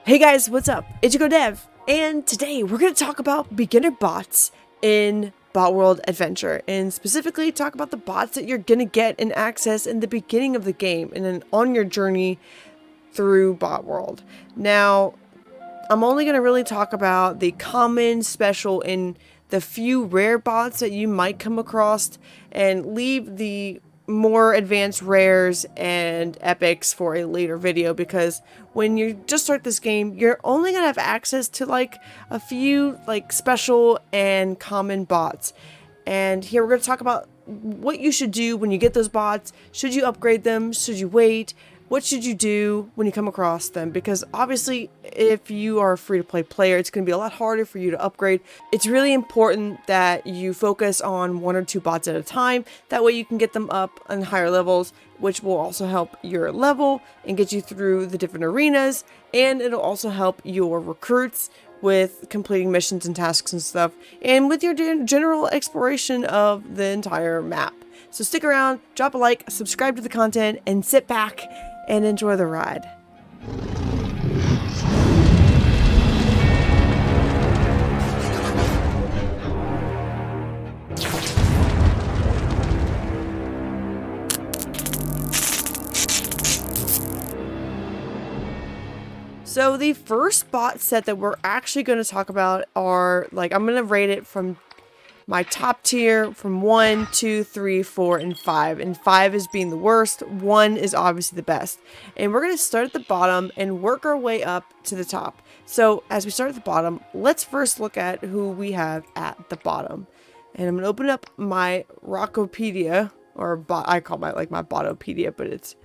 Hey guys, what's up? Icicool Dev, and today we're going to talk about beginner bots in Botworld Adventure, and specifically talk about the bots that you're going to get and access in the beginning of the game and then on your journey through Botworld. Now, I'm only going to really talk about the common, special, and the few rare bots that you might come across, and leave the more advanced rares and epics for a later video, because when you just start this game, you're only gonna have access to like a few like special and common bots. And here we're going to talk about what you should do when you get those bots. Should you upgrade them? Should you wait? What should you do when you come across them? Because obviously, if you are a free-to-play player, it's going to be a lot harder for you to upgrade. It's really important that you focus on one or two bots at a time. That way you can get them up on higher levels, which will also help your level and get you through the different arenas. And it'll also help your recruits with completing missions and tasks and stuff, and with your general exploration of the entire map. So stick around, drop a like, subscribe to the content, and sit back and enjoy the ride. So the first bot set that we're actually going to talk about are, like, I'm going to rate it from my top tier from 1, 2, 3, 4, and 5. And 5 is being the worst. 1 is obviously the best. And we're going to start at the bottom and work our way up to the top. So as we start at the bottom, let's first look at who we have at the bottom. And I'm going to open up my Rocketeer, or I call my Botopedia, but it's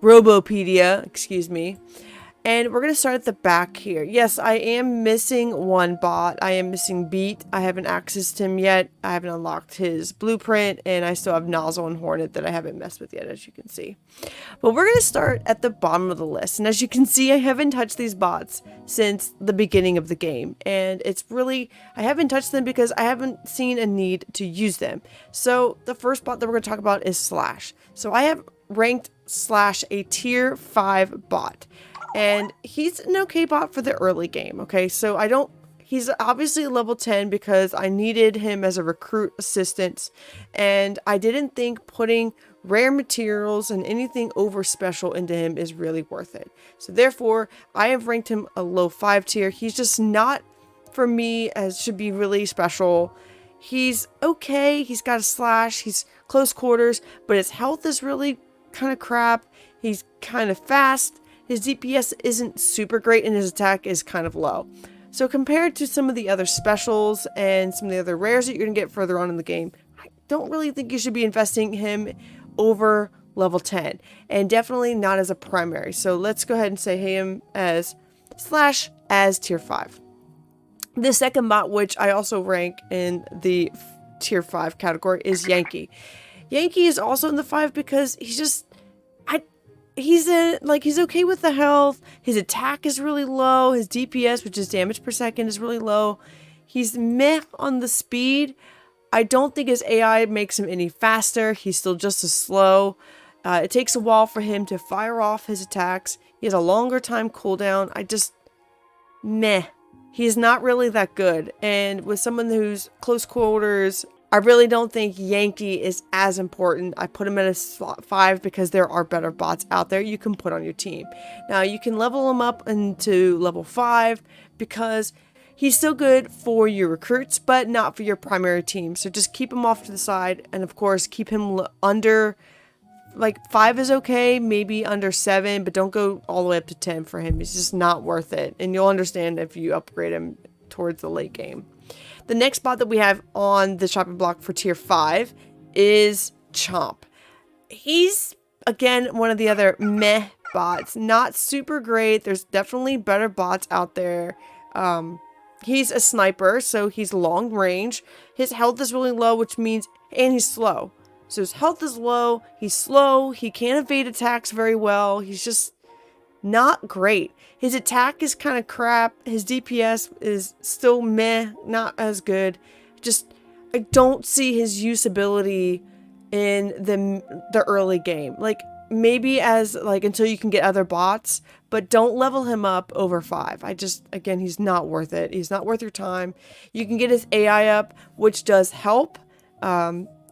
Robopedia, excuse me. And we're going to start at the back here. Yes, I am missing one bot. I am missing Beat. I haven't accessed him yet. I haven't unlocked his blueprint. And I still have Nozzle and Hornet that I haven't messed with yet, as you can see. But we're going to start at the bottom of the list. And as you can see, I haven't touched these bots since the beginning of the game. And it's really, I haven't touched them because I haven't seen a need to use them. So the first bot that we're going to talk about is Slash. So I have ranked Slash a tier 5 bot. And he's an okay bot for the early game, okay? So he's obviously level 10 because I needed him as a recruit assistant. And I didn't think putting rare materials and anything over special into him is really worth it. So therefore, I have ranked him a low 5 tier. He's just not, for me, as should be really special. He's okay. He's got a slash. He's close quarters. But his health is really kind of crap. He's kind of fast. His DPS isn't super great and his attack is kind of low. So compared to some of the other specials and some of the other rares that you're going to get further on in the game, I don't really think you should be investing him over level 10. And definitely not as a primary. So let's go ahead and say him as Slash as tier 5. The second bot, which I also rank in the tier 5 category, is Yanky. Yanky is also in the 5 because he's just... He's okay with the health. His attack is really low. His DPS, which is damage per second, is really low. He's meh on the speed. I don't think his AI makes him any faster. He's still just as slow. It takes a while for him to fire off his attacks. He has a longer time cooldown. Meh. He's not really that good. And with someone who's close quarters, I really don't think Yanky is as important. I put him at a slot 5 because there are better bots out there you can put on your team. Now, you can level him up into level 5 because he's still good for your recruits, but not for your primary team. So just keep him off to the side. And of course, keep him under, like 5 is okay, maybe under 7, but don't go all the way up to 10 for him. It's just not worth it. And you'll understand if you upgrade him towards the late game. The next bot that we have on the chopping block for tier 5 is Chomp. He's, again, one of the other meh bots. Not super great. There's definitely better bots out there. He's a sniper, so he's long range. His health is really low, which means, and he's slow. So his health is low. He's slow. He can't evade attacks very well. He's just not great. His attack is kind of crap. His DPS is still meh, not as good. I don't see his usability in the early game. Like, maybe as like until you can get other bots, but don't level him up over 5. Again, he's not worth it. He's not worth your time. You can get his AI up, which does help.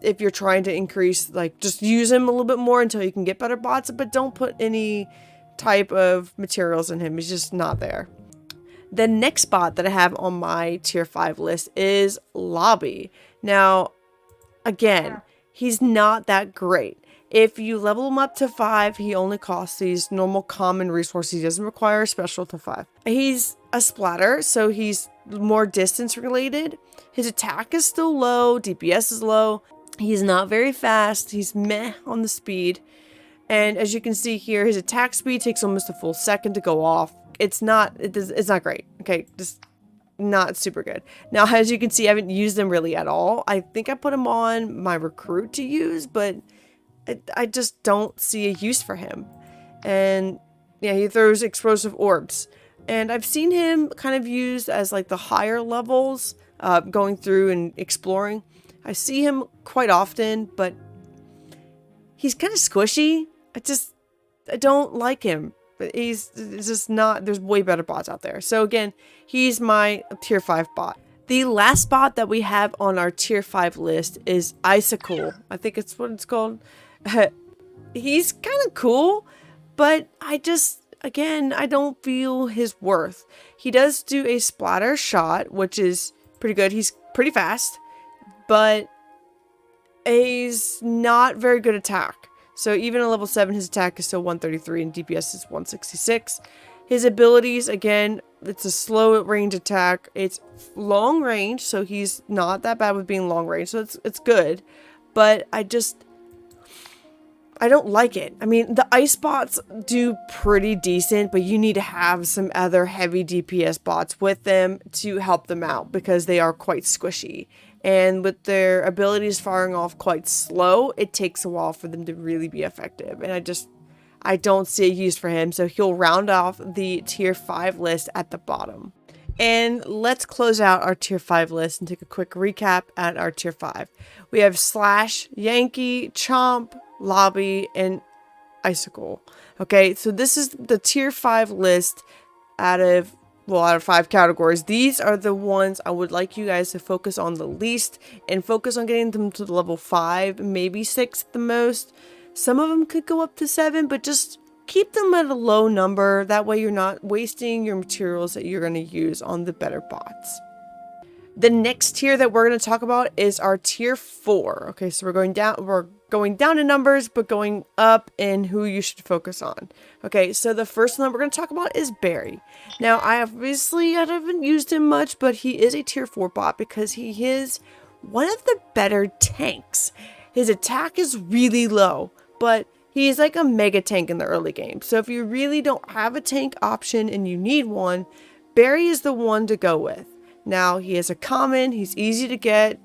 If you're trying to increase, like, just use him a little bit more until you can get better bots, but don't put any type of materials in him. He's just not there. The next bot that I have on my tier 5 list is Lobbie. Now, again, he's not that great. If you level him up to 5, he only costs these normal common resources. He doesn't require a special to 5. He's a splatter, so he's more distance related. His attack is still low, DPS is low. He's not very fast. He's meh on the speed. And as you can see here, his attack speed takes almost a full second to go off. It's not great. Okay, just not super good. Now, as you can see, I haven't used him really at all. I think I put him on my recruit to use, but I just don't see a use for him. And yeah, he throws explosive orbs. And I've seen him kind of used as like the higher levels, going through and exploring. I see him quite often, but he's kind of squishy. I don't like him. It's just not, there's way better bots out there. So again, he's my tier 5 bot. The last bot that we have on our tier 5 list is Icicool. I think it's what it's called. He's kind of cool, but again, I don't feel his worth. He does do a splatter shot, which is pretty good. He's pretty fast, but he's not very good attack. So even at level 7, his attack is still 133 and DPS is 166. His abilities, again, it's a slow range attack. It's long range, so he's not that bad with being long range. So it's good, but I don't like it. I mean, the ice bots do pretty decent, but you need to have some other heavy DPS bots with them to help them out because they are quite squishy. And with their abilities firing off quite slow, it takes a while for them to really be effective. And I don't see a use for him. So he'll round off the tier 5 list at the bottom. And let's close out our tier 5 list and take a quick recap at our tier 5. We have Slash, Yanky, Chomp, Lobbie, and Icicool. Okay, so this is the tier 5 list out of 5 categories. These are the ones I would like you guys to focus on the least and focus on getting them to level 5, maybe 6 at the most. Some of them could go up to 7, but just keep them at a low number. That way you're not wasting your materials that you're going to use on the better bots. The next tier that we're going to talk about is our tier 4. Okay, so we're going down in numbers, but going up in who you should focus on. Okay, so the first one that we're going to talk about is Barrie. Now, I haven't used him much, but he is a tier 4 bot because he is one of the better tanks. His attack is really low, but he's like a mega tank in the early game. So if you really don't have a tank option and you need one, Barrie is the one to go with. Now, he is a common, he's easy to get.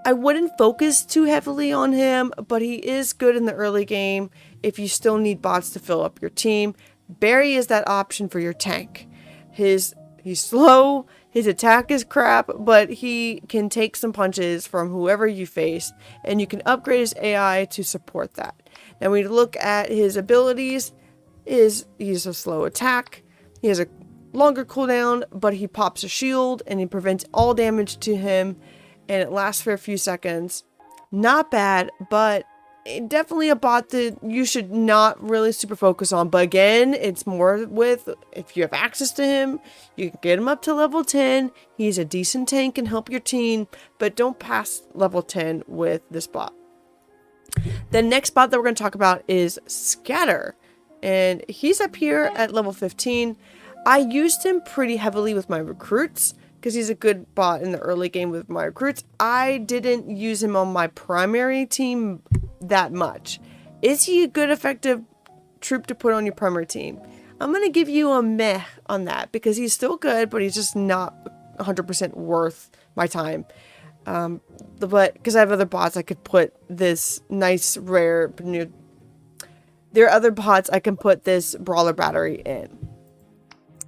I wouldn't focus too heavily on him, but he is good in the early game if you still need bots to fill up your team. Barrie is that option for your tank. He's slow, his attack is crap, but he can take some punches from whoever you face, and you can upgrade his AI to support that. Now, when you look at his abilities, he's a slow attack, he has a longer cooldown, but he pops a shield and he prevents all damage to him, and it lasts for a few seconds. Not bad, but definitely a bot that you should not really super focus on. But again, it's more with, if you have access to him, you can get him up to level 10. He's a decent tank and help your team, but don't pass level 10 with this bot. The next bot that we're going to talk about is Scatter, and he's up here at level 15. I used him pretty heavily with my recruits because he's a good bot in the early game with my recruits. I didn't use him on my primary team that much. Is he a good, effective troop to put on your primary team? I'm going to give you a meh on that because he's still good, but he's just not 100% worth my time. But because I have other bots, I could put this nice, rare... There are other bots I can put this brawler battery in.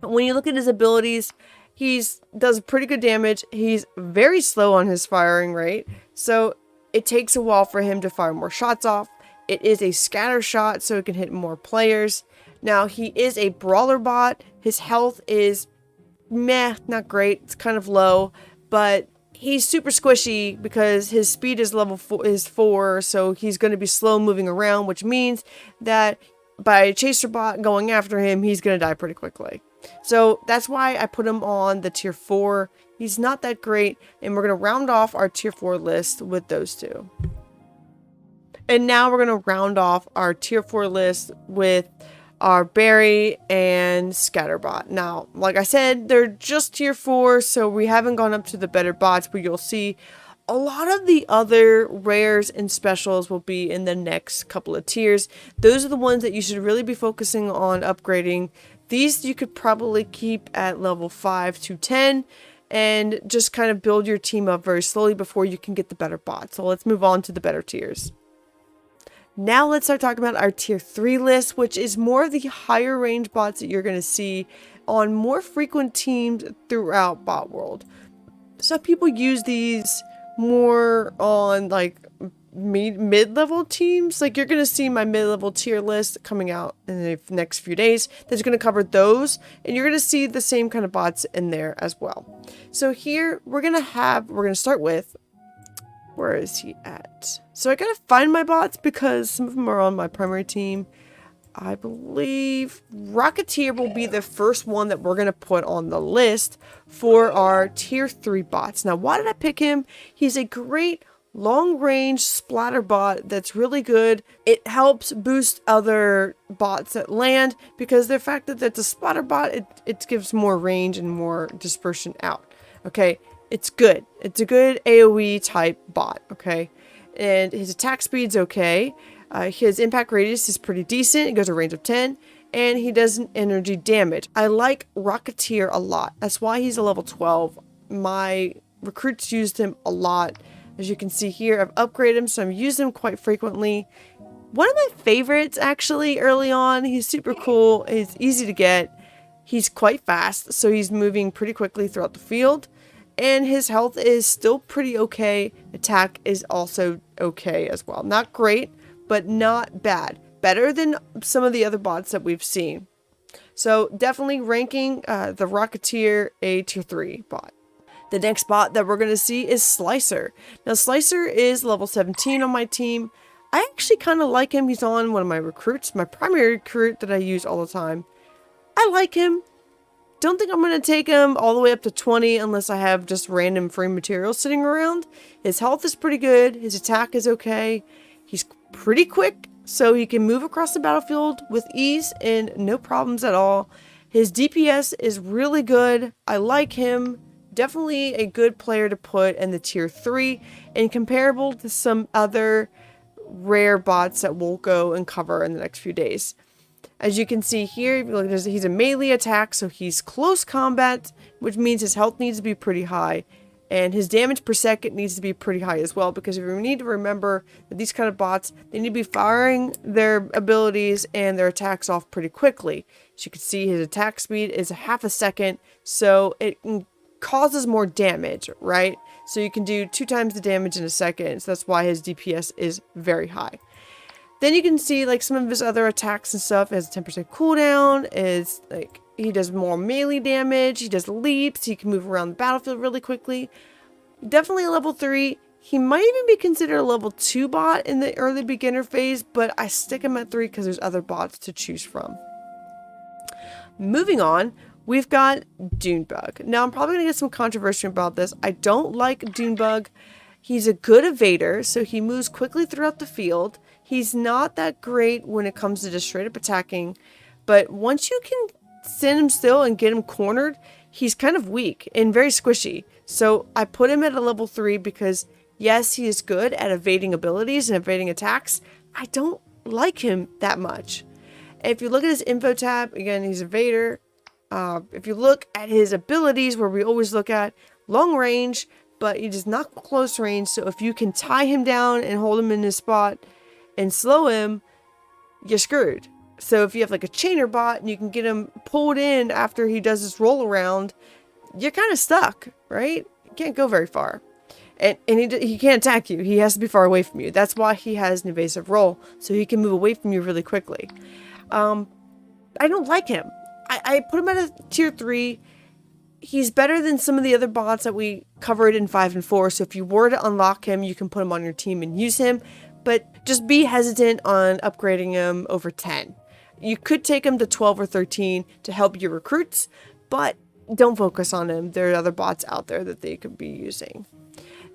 When you look at his abilities, he does pretty good damage. He's very slow on his firing rate, so it takes a while for him to fire more shots off. It is a scatter shot, so it can hit more players. Now, he is a brawler bot. His health is meh, not great. It's kind of low, but he's super squishy because his speed is level 4, so he's going to be slow moving around, which means that by a chaser bot going after him, he's going to die pretty quickly. So that's why I put him on the tier 4. He's not that great, and we're going to round off our tier 4 list with those two. And now we're going to round off our tier 4 list with our Barrie and Scatterbot. Now, like I said, they're just tier 4, so we haven't gone up to the better bots, but you'll see a lot of the other rares and specials will be in the next couple of tiers. Those are the ones that you should really be focusing on upgrading. These you could probably keep at level 5 to 10 and just kind of build your team up very slowly before you can get the better bots. So let's move on to the better tiers. Now let's start talking about our tier 3 list, which is more of the higher range bots that you're going to see on more frequent teams throughout Botworld. Some people use these more on like mid-level teams. Like you're going to see my mid-level tier list coming out in the next few days. That's going to cover those, and you're going to see the same kind of bots in there as well. So here we're going to start with, where is he at? So I gotta find my bots because some of them are on my primary team. I believe Rocketeer will be the first one that we're gonna put on the list for our tier 3 bots. Now, why did I pick him? He's a great long-range splatter bot that's really good. It helps boost other bots that land because the fact that it's a splatter bot, it gives more range and more dispersion out. Okay. It's good. It's a good AoE type bot, okay? And his attack speed's okay. His impact radius is pretty decent. It goes a range of 10. And he does an energy damage. I like Rocketeer a lot. That's why he's a level 12. My recruits used him a lot. As you can see here, I've upgraded him, so I've used him quite frequently. One of my favorites, actually, early on. He's super cool. He's easy to get. He's quite fast, so he's moving pretty quickly throughout the field. And his health is still pretty okay. Attack is also okay as well. Not great, but not bad. Better than some of the other bots that we've seen. So definitely ranking the Rocketeer a tier 3 bot. The next bot that we're going to see is Slicer. Now Slicer is level 17 on my team. I actually kind of like him. He's on one of my recruits, my primary recruit that I use all the time. I like him. Don't think I'm going to take him all the way up to 20 unless I have just random free materials sitting around. His health is pretty good. His attack is okay. He's pretty quick, so he can move across the battlefield with ease and no problems at all. His DPS is really good. I like him. Definitely a good player to put in the tier 3 and comparable to some other rare bots that we'll go and cover in the next few days. As you can see here, he's a melee attack, so he's close combat, which means his health needs to be pretty high. And his damage per second needs to be pretty high as well, because we need to remember that these kind of bots, they need to be firing their abilities and their attacks off pretty quickly. As you can see, his attack speed is half a second, so it causes more damage, right? So you can do 2 times the damage in a second, so that's why his DPS is very high. Then you can see like some of his other attacks and stuff. It has a 10% cooldown. Is like he does more melee damage. He does leaps. He can move around the battlefield really quickly. Definitely a level 3. He might even be considered a level 2 bot in the early beginner phase, but I stick him at 3 because there's other bots to choose from. Moving on, we've got Dune Bug. Now I'm probably gonna get some controversy about this. I don't like Dune Bug. He's a good evader, so he moves quickly throughout the field. He's not that great when it comes to just straight up attacking, but once you can stand him still and get him cornered, he's kind of weak and very squishy. So I put him at a level 3 because yes, he is good at evading abilities and evading attacks. I don't like him that much. If you look at his info tab, again, he's evader. If you look at his abilities, where we always look at long range, but he does not close range. So if you can tie him down and hold him in his spot and slow him, you're screwed. So if you have like a chainer bot and you can get him pulled in after he does his roll around, you're kind of stuck, right? You can't go very far. And he can't attack you. He has to be far away from you. That's why he has an evasive role, so he can move away from you really quickly. I don't like him. I put him at a tier 3. He's better than some of the other bots that we covered in 5 and 4. So if you were to unlock him, you can put him on your team and use him. But just be hesitant on upgrading him over 10. You could take him to 12 or 13 to help your recruits, but don't focus on him. There are other bots out there that they could be using.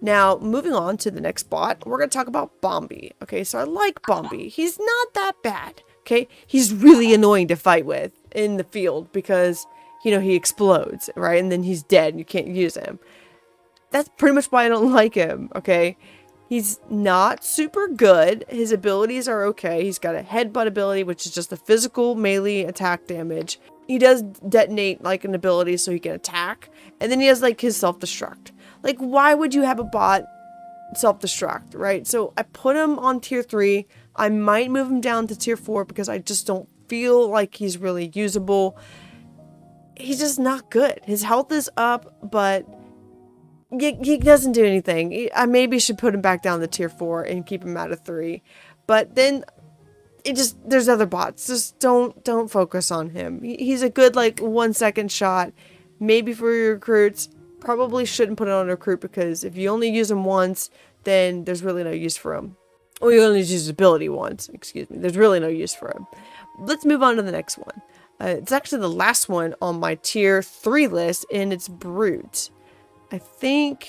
Now, moving on to the next bot, we're going to talk about Bombee. Okay, so I like Bombee. He's not that bad. Okay, he's really annoying to fight with in the field because, you know, he explodes, right? And then he's dead and you can't use him. That's pretty much why I don't like him, okay? He's not super good. His abilities are okay. He's got a headbutt ability, which is just a physical melee attack damage. He does detonate like an ability so he can attack. And then he has like his self-destruct. Like, why would you have a bot self-destruct, right? So I put him on tier 3. I might move him down to tier 4 because I just don't feel like he's really usable. He's just not good. His health is up, but he doesn't do anything. I maybe should put him back down to tier 4 and keep him at a 3. But then there's other bots. Just don't focus on him. He's a good like 1 second shot, maybe for your recruits. Probably shouldn't put it on a recruit because if you only use him once, then there's really no use for him. Or you only use his ability once, excuse me. There's really no use for him. Let's move on to the next one. It's actually the last one on my tier 3 list, and it's Brute. I think,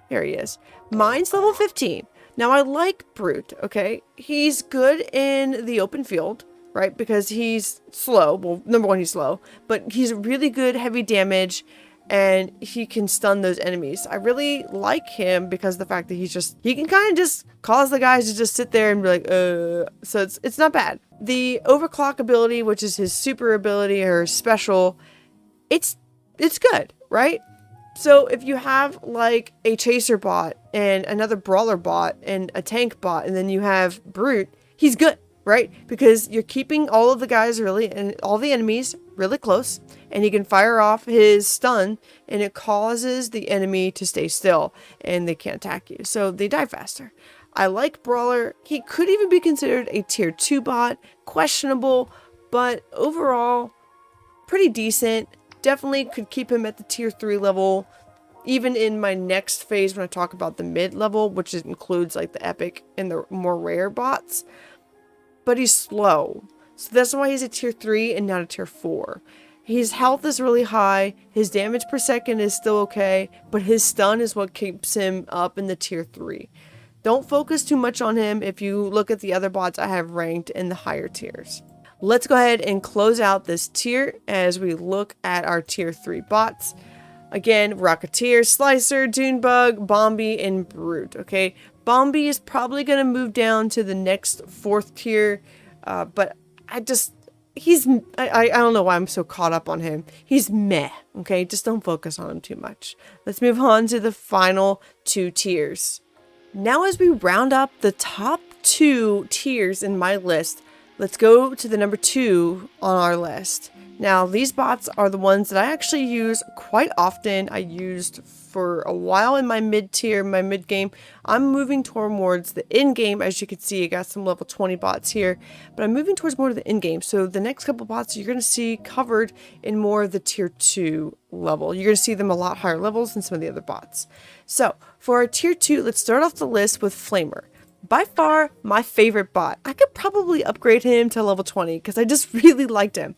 there he is. Mine's level 15. Now I like Brute, okay? He's good in the open field, right? Because he's slow. Well, number one, he's slow, but he's really good heavy damage, and he can stun those enemies. I really like him because of the fact that he can kind of just cause the guys to just sit there and be like, so it's not bad. The overclock ability, which is his super ability or special, it's good, right? So if you have like a chaser bot and another brawler bot and a tank bot, and then you have Brute, he's good, right? Because you're keeping all of the guys and all the enemies really close, and he can fire off his stun, and it causes the enemy to stay still, and they can't attack you, so they die faster. I like Brawler. He could even be considered a tier 2 bot, questionable, but overall pretty decent. Definitely could keep him at the tier 3 level, even in my next phase when I talk about the mid level, which includes like the epic and the more rare bots. But he's slow, so that's why he's a tier 3 and not a tier 4. His health is really high, his damage per second is still okay, but his stun is what keeps him up in the tier 3. Don't focus too much on him if you look at the other bots I have ranked in the higher tiers. Let's go ahead and close out this tier as we look at our tier 3 bots. Again, Rocketeer, Slicer, Dune Bug, Bombee, and Brute, okay? Bombee is probably going to move down to the next 4th tier, but I don't know why I'm so caught up on him. He's meh, okay? Just don't focus on him too much. Let's move on to the final 2 tiers. Now as we round up the top 2 tiers in my list, let's go to the number 2 on our list. Now, these bots are the ones that I actually use quite often. I used for a while in my mid-tier, my mid-game. I'm moving towards the in-game. As you can see, I got some level 20 bots here, but I'm moving towards more of the in-game. So the next couple bots you're going to see covered in more of the tier 2 level. You're going to see them a lot higher levels than some of the other bots. So for our tier 2, let's start off the list with Flamer. By far, my favorite bot. I could probably upgrade him to level 20 because I just really liked him.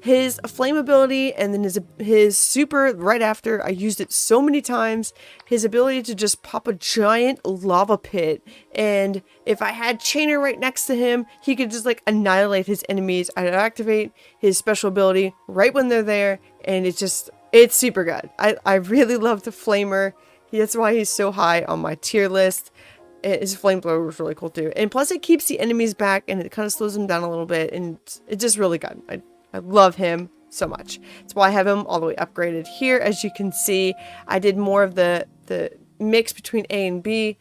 His flame ability and then his super right after, I used it so many times. His ability to just pop a giant lava pit, and if I had Chainer right next to him, he could just like annihilate his enemies. I'd activate his special ability right when they're there, and it's super good. I really love the Flamer. That's why he's so high on my tier list. His flamethrower was really cool too, and plus it keeps the enemies back and it kind of slows them down a little bit, and it's just really good. I love him so much. That's why I have him all the way upgraded here. As you can see, I did more of the mix between A and B.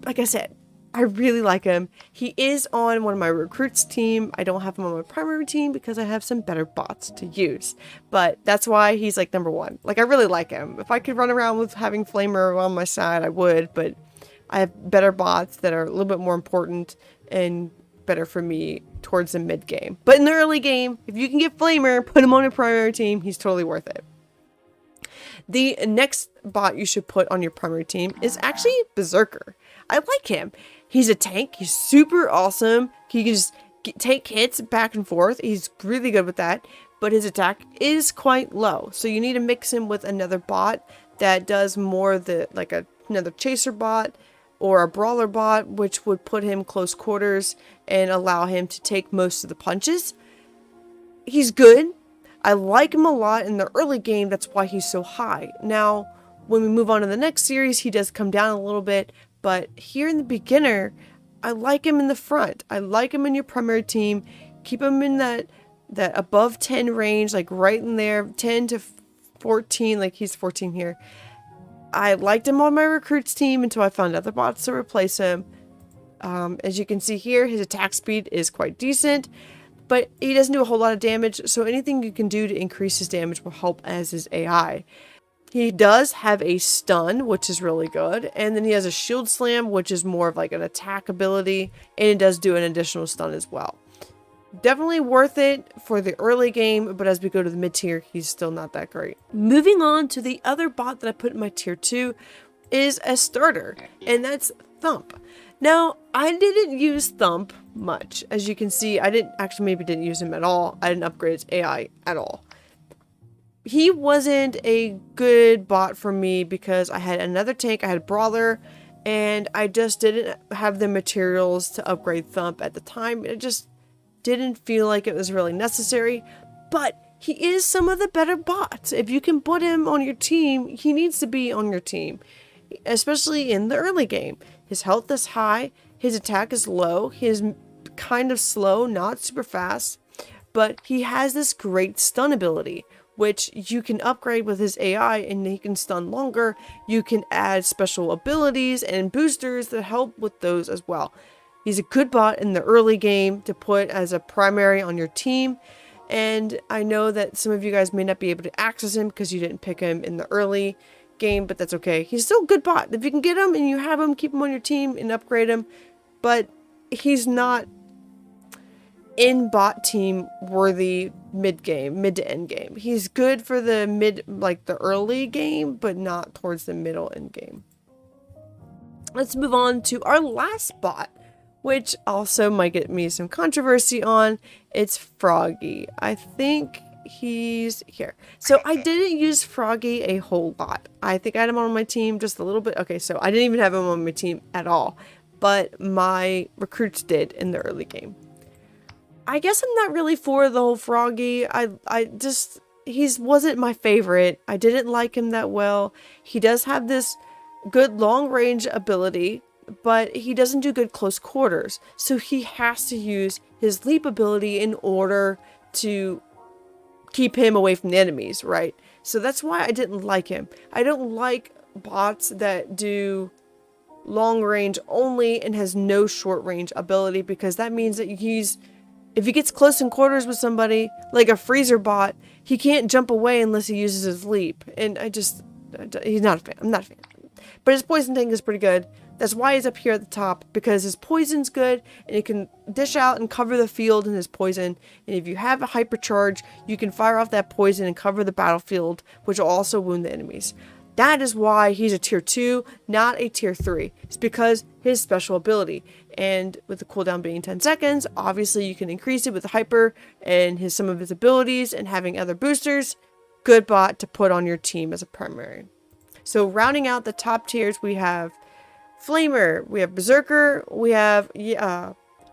Like I said, I really like him. He is on one of my recruits team. I don't have him on my primary team because I have some better bots to use. But that's why he's like number 1. Like, I really like him. If I could run around with having Flamer on my side, I would. But I have better bots that are a little bit more important and better for me towards the mid game. But in the early game, if you can get Flamer, put him on your primary team, he's totally worth it. The next bot you should put on your primary team is actually Berserker. I like him. He's a tank. He's super awesome. He can just take hits back and forth. He's really good with that. But his attack is quite low. So you need to mix him with another bot that does more the like another chaser bot or a brawler bot, which would put him close quarters and allow him to take most of the punches. He's good. I like him a lot in the early game. That's why he's so high. Now, when we move on to the next series, he does come down a little bit. But here in the beginner, I like him in the front. I like him in your primary team. Keep him in that above 10 range, like right in there, 10 to 14, like he's 14 here. I liked him on my recruits team until I found other bots to replace him. As you can see here, his attack speed is quite decent. But he doesn't do a whole lot of damage, so anything you can do to increase his damage will help as his AI. He does have a stun, which is really good, and then he has a shield slam, which is more of like an attack ability, and it does do an additional stun as well. Definitely worth it for the early game, but as we go to the mid tier, he's still not that great. Moving on to the other bot that I put in my tier 2 is a starter, and that's Thunp. Now, I didn't use Thunp much. As you can see, I didn't use him at all. I didn't upgrade his AI at all. He wasn't a good bot for me because I had another tank, I had Brawler, and I just didn't have the materials to upgrade Thunp at the time. It just didn't feel like it was really necessary, but he is some of the better bots. If you can put him on your team, he needs to be on your team, especially in the early game. His health is high, his attack is low, he is kind of slow, not super fast, but he has this great stun ability, which you can upgrade with his AI and he can stun longer. You can add special abilities and boosters that help with those as well. He's a good bot in the early game to put as a primary on your team. And I know that some of you guys may not be able to access him because you didn't pick him in the early game, but that's okay. He's still a good bot. If you can get him and you have him, keep him on your team and upgrade him. But he's not in bot team worthy mid to end game. He's good for the mid, like the early game, but not towards the middle end game. Let's move on to our last bot, which also might get me some controversy on. It's Froggie. I think he's here. So I didn't use Froggie a whole lot. I think I had him on my team just a little bit. Okay, so I didn't even have him on my team at all, but my recruits did in the early game. I guess I'm not really for the whole Froggie. He wasn't my favorite. I didn't like him that well. He does have this good long range ability, but he doesn't do good close quarters. So he has to use his leap ability in order to keep him away from the enemies, right? So that's why I didn't like him. I don't like bots that do long range only and has no short range ability, because that means that if he gets close in quarters with somebody, like a freezer bot, he can't jump away unless he uses his leap. And he's not a fan. I'm not a fan. But his poison tank is pretty good. That's why he's up here at the top, because his poison's good and he can dish out and cover the field in his poison. And if you have a hypercharge, you can fire off that poison and cover the battlefield, which will also wound the enemies. That is why he's a tier 2, not a tier 3. It's because his special ability. And with the cooldown being 10 seconds, obviously you can increase it with the hyper and some of his abilities and having other boosters. Good bot to put on your team as a primary. So rounding out the top tiers, we have Flamer, we have Berserker,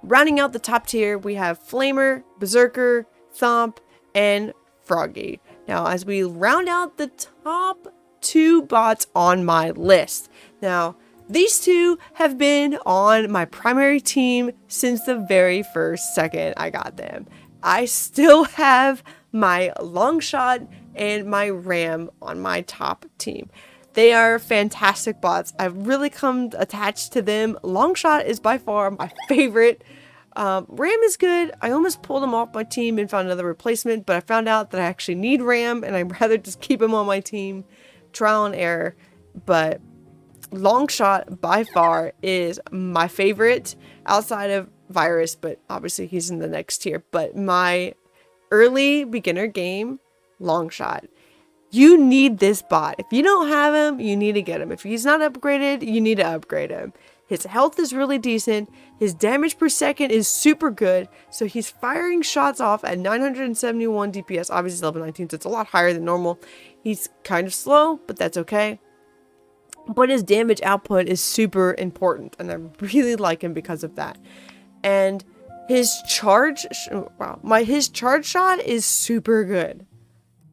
rounding out the top tier, we have Flamer, Berserker, Thump, and Froggie. Now, as we round out the top 2 bots on my list. Now, these 2 have been on my primary team since the very first second I got them. I still have my Longshot and my Ram on my top team. They are fantastic bots. I've really come attached to them. Longshot is by far my favorite. Ram is good. I almost pulled him off my team and found another replacement, but I found out that I actually need Ram, and I'd rather just keep him on my team. Trial and error. But Longshot by far is my favorite outside of Virus, but obviously he's in the next tier. But my early beginner game, Longshot. You need this bot. If you don't have him, you need to get him. If he's not upgraded, you need to upgrade him. His health is really decent. His damage per second is super good. So he's firing shots off at 971 DPS. Obviously he's level 19, so it's a lot higher than normal. He's kind of slow, but that's okay. But his damage output is super important, and I really like him because of that. And his charge, his charge shot is super good.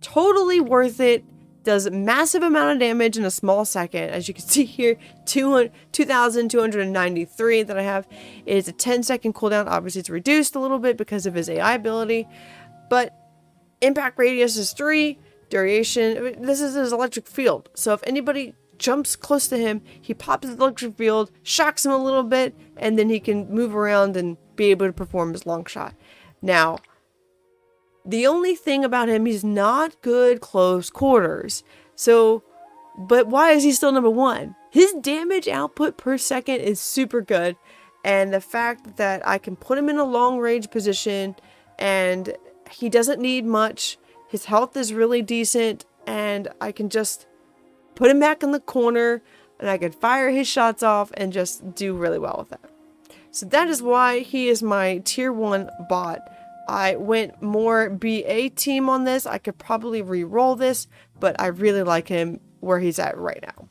Totally worth it. Does massive amount of damage in a small second. As you can see here, 2,293 that I have. It is a 10-second cooldown. Obviously, it's reduced a little bit because of his AI ability. But impact radius is 3. Duration, this is his electric field. So if anybody jumps close to him, he pops his electric field, shocks him a little bit, and then he can move around and be able to perform his long shot. Now, the only thing about him, he's not good close quarters. So, but why is he still number 1? His damage output per second is super good. And the fact that I can put him in a long range position and he doesn't need much. His health is really decent. And I can just put him back in the corner and I can fire his shots off and just do really well with that. So that is why he is my tier 1 bot. I went more BA team on this. I could probably re-roll this, but I really like him where he's at right now.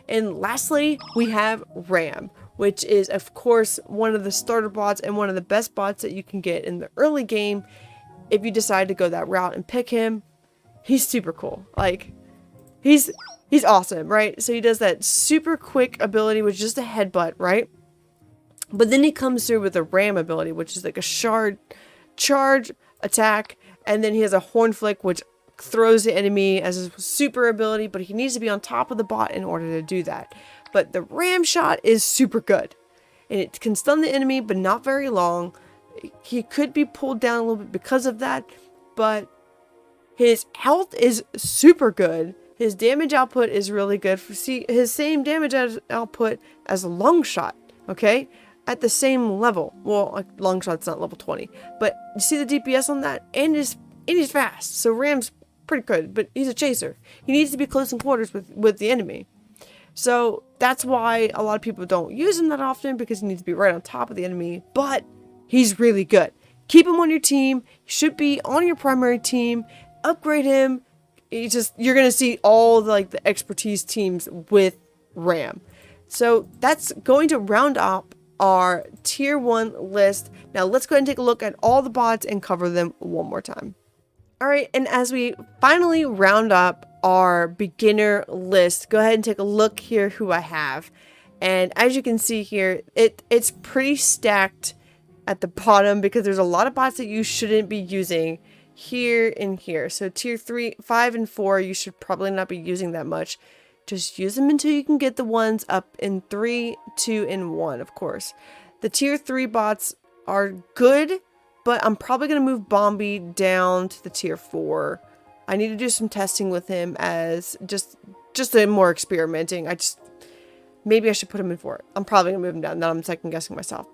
And lastly, we have Ram, which is, of course, one of the starter bots and one of the best bots that you can get in the early game. If you decide to go that route and pick him, he's super cool. Like, he's awesome, right? So he does that super quick ability with just a headbutt, right? But then he comes through with a Ram ability, which is like a charge attack, and then he has a horn flick which throws the enemy as a super ability, but he needs to be on top of the bot in order to do that. But the ram shot is super good, and it can stun the enemy but not very long. He could be pulled down a little bit because of that, but his health is super good. His damage output is really good. See, his same damage output as a Longshot, okay? At the same level. Well, like Longshot's not level 20. But you see the DPS on that? And he's fast. So Ram's pretty good, but he's a chaser. He needs to be close in quarters with the enemy. So that's why a lot of people don't use him that often, because he needs to be right on top of the enemy. But he's really good. Keep him on your team. He should be on your primary team. Upgrade him. You're going to see all the expertise teams with Ram. So that's going to round up our tier 1 list. Now let's go ahead and take a look at all the bots and cover them one more time. Alright, and as we finally round up our beginner list, go ahead and take a look here who I have. And as you can see here, it's pretty stacked at the bottom because there's a lot of bots that you shouldn't be using here and here. So tier 3, 5, and 4, you should probably not be using that much. Just use them until you can get the ones up in 3, 2, and 1, of course. The tier 3 bots are good, but I'm probably going to move Bombee down to the tier 4. I need to do some testing with him as just a more experimenting. Maybe I should put him in 4. I'm probably going to move him down. Now I'm second guessing myself.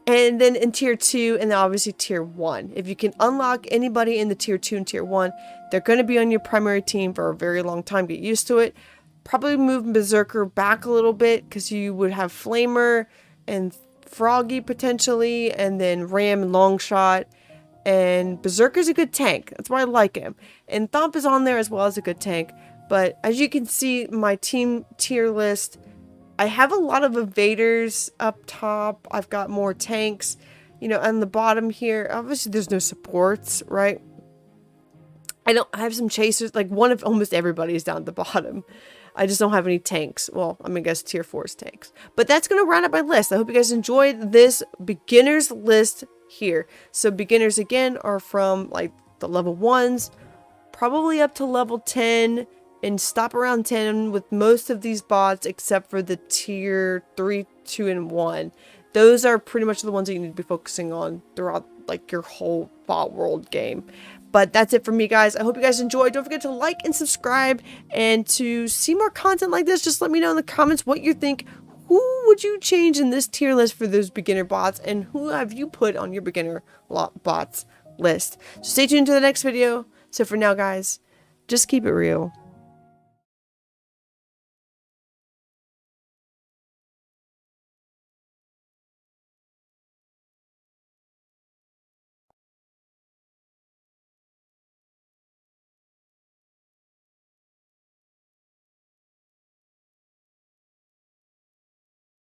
And then in tier 2, and then obviously tier 1. If you can unlock anybody in the tier 2 and tier 1, they're going to be on your primary team for a very long time. Get used to it. Probably move Berserker back a little bit because you would have Flamer and Froggie potentially, and then Ram and Longshot. And Berserker's a good tank. That's why I like him. And Thunp is on there as well as a good tank. But as you can see, my team tier list, I have a lot of evaders up top. I've got more tanks, on the bottom here. Obviously, there's no supports, right? I have some chasers. Like one of almost everybody is down at the bottom. I just don't have any tanks. Well, I guess tier 4's tanks. But that's going to round up my list. I hope you guys enjoyed this beginner's list here. So beginners, again, are from the level 1s, probably up to level 10. and stop around 10 with most of these bots except for the tier 3, 2, and 1. Those are pretty much the ones that you need to be focusing on throughout like your whole Botworld game. But that's it for me, guys. I hope you guys enjoyed. Don't forget to like and subscribe, and to see more content like this, just let me know in the comments what you think. Who would you change in this tier list for those beginner bots, and who have you put on your beginner bots list? So stay tuned to the next video. So for now, guys, just keep it real.